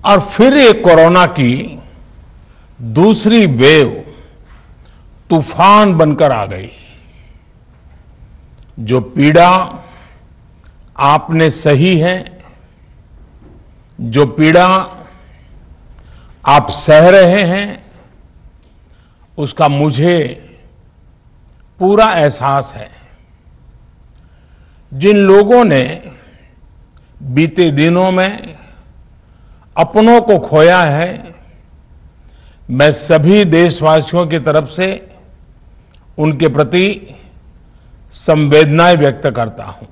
और फिर ये कोरोना की दूसरी वेव तूफान बनकर आ गई। जो पीड़ा आपने सही है, जो पीड़ा आप सह रहे हैं, उसका मुझे पूरा एहसास है। जिन लोगों ने बीते दिनों में अपनों को खोया है, मैं सभी देशवासियों की तरफ से उनके प्रति संवेदनाएं व्यक्त करता हूं।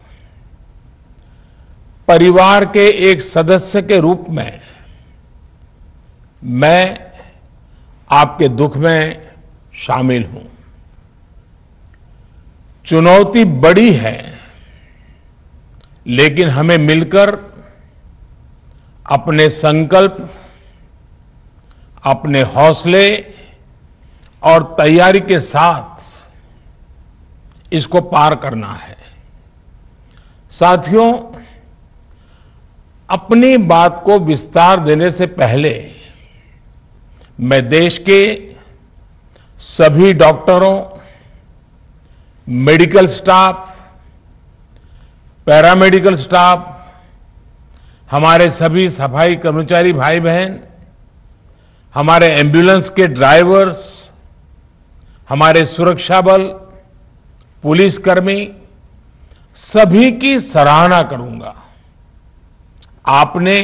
परिवार के एक सदस्य के रूप में मैं आपके दुख में शामिल हूं। चुनौती बड़ी है, लेकिन हमें मिलकर अपने संकल्प, अपने हौसले और तैयारी के साथ इसको पार करना है। साथियों, अपनी बात को विस्तार देने से पहले मैं देश के सभी डॉक्टरों, मेडिकल स्टाफ, पैरामेडिकल स्टाफ, हमारे सभी सफाई कर्मचारी भाई बहन, हमारे एम्बुलेंस के ड्राइवर्स, हमारे सुरक्षा बल, पुलिसकर्मी, सभी की सराहना करूंगा। आपने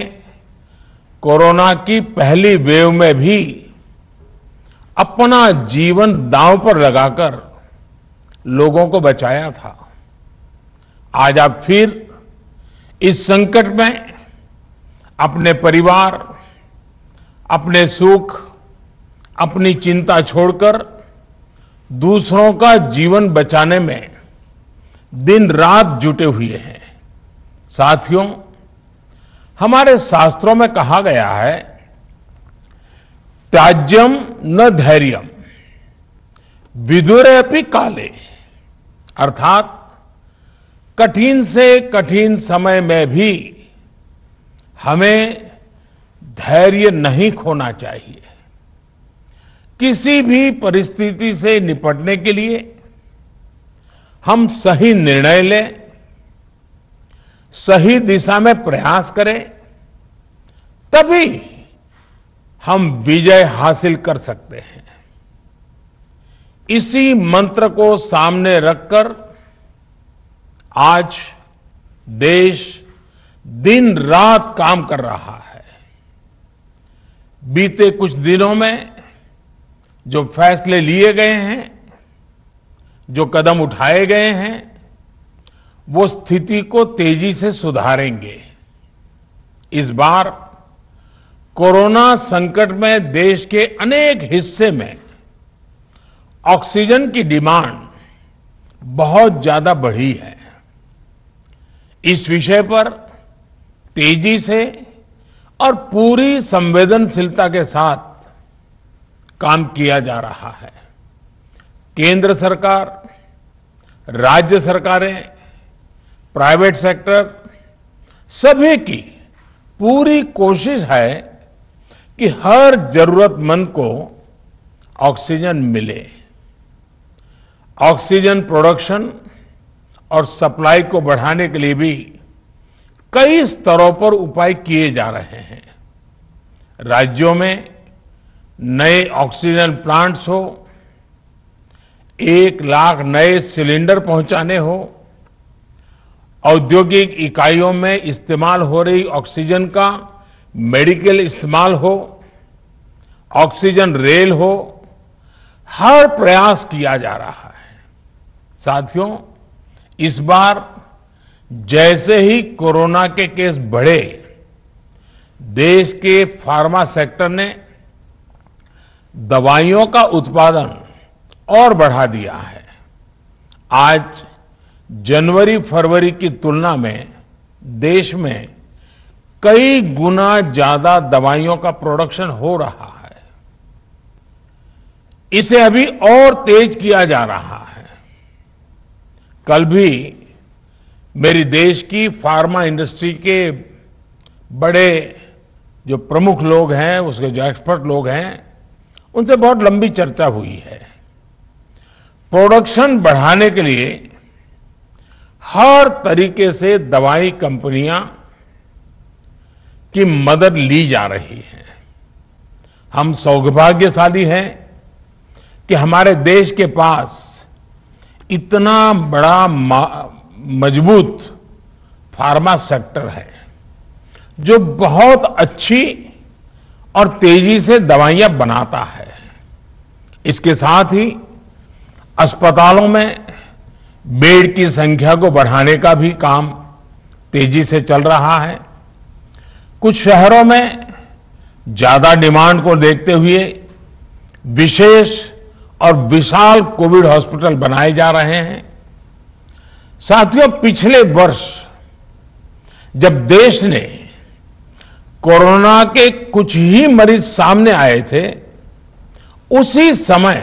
कोरोना की पहली वेव में भी अपना जीवन दांव पर लगाकर लोगों को बचाया था। आज आप फिर इस संकट में अपने परिवार, अपने सुख, अपनी चिंता छोड़कर दूसरों का जीवन बचाने में दिन रात जुटे हुए हैं। साथियों, हमारे शास्त्रों में कहा गया है, त्याज्यम न धैर्यम विदुरे अपि काले, अर्थात कठिन से कठिन समय में भी हमें धैर्य नहीं खोना चाहिए। किसी भी परिस्थिति से निपटने के लिए हम सही निर्णय लें, सही दिशा में प्रयास करें, तभी हम विजय हासिल कर सकते हैं। इसी मंत्र को सामने रखकर आज देश दिन रात काम कर रहा है। बीते कुछ दिनों में जो फैसले लिए गए हैं, जो कदम उठाए गए हैं, वो स्थिति को तेजी से सुधारेंगे। इस बार कोरोना संकट में देश के अनेक हिस्से में ऑक्सीजन की डिमांड बहुत ज्यादा बढ़ी है। इस विषय पर तेजी से और पूरी संवेदनशीलता के साथ काम किया जा रहा है। केंद्र सरकार, राज्य सरकारें, प्राइवेट सेक्टर, सभी की पूरी कोशिश है कि हर जरूरतमंद को ऑक्सीजन मिले। ऑक्सीजन प्रोडक्शन और सप्लाई को बढ़ाने के लिए भी कई स्तरों पर उपाय किए जा रहे हैं। राज्यों में नए ऑक्सीजन प्लांट्स हो, 1 लाख नए सिलेंडर पहुंचाने हो, औद्योगिक इकाइयों में इस्तेमाल हो रही ऑक्सीजन का मेडिकल इस्तेमाल हो, ऑक्सीजन रेल हो, हर प्रयास किया जा रहा है। साथियों, इस बार जैसे ही कोरोना के केस बढ़े, देश के फार्मा सेक्टर ने दवाइयों का उत्पादन और बढ़ा दिया है। आज जनवरी फरवरी की तुलना में देश में कई गुना ज्यादा दवाइयों का प्रोडक्शन हो रहा है। इसे अभी और तेज किया जा रहा है। कल भी मेरी देश की फार्मा इंडस्ट्री के बड़े जो प्रमुख लोग हैं, उसके जो एक्सपर्ट लोग हैं, उनसे बहुत लंबी चर्चा हुई है। प्रोडक्शन बढ़ाने के लिए हर तरीके से दवाई कंपनियां की मदद ली जा रही है। हम सौभाग्यशाली हैं कि हमारे देश के पास इतना बड़ा मजबूत फार्मा सेक्टर है जो बहुत अच्छी और तेजी से दवाइयां बनाता है। इसके साथ ही अस्पतालों में बेड की संख्या को बढ़ाने का भी काम तेजी से चल रहा है। कुछ शहरों में ज्यादा डिमांड को देखते हुए विशेष और विशाल कोविड हॉस्पिटल बनाए जा रहे हैं। साथियों, पिछले वर्ष जब देश ने कोरोना के कुछ ही मरीज सामने आए थे, उसी समय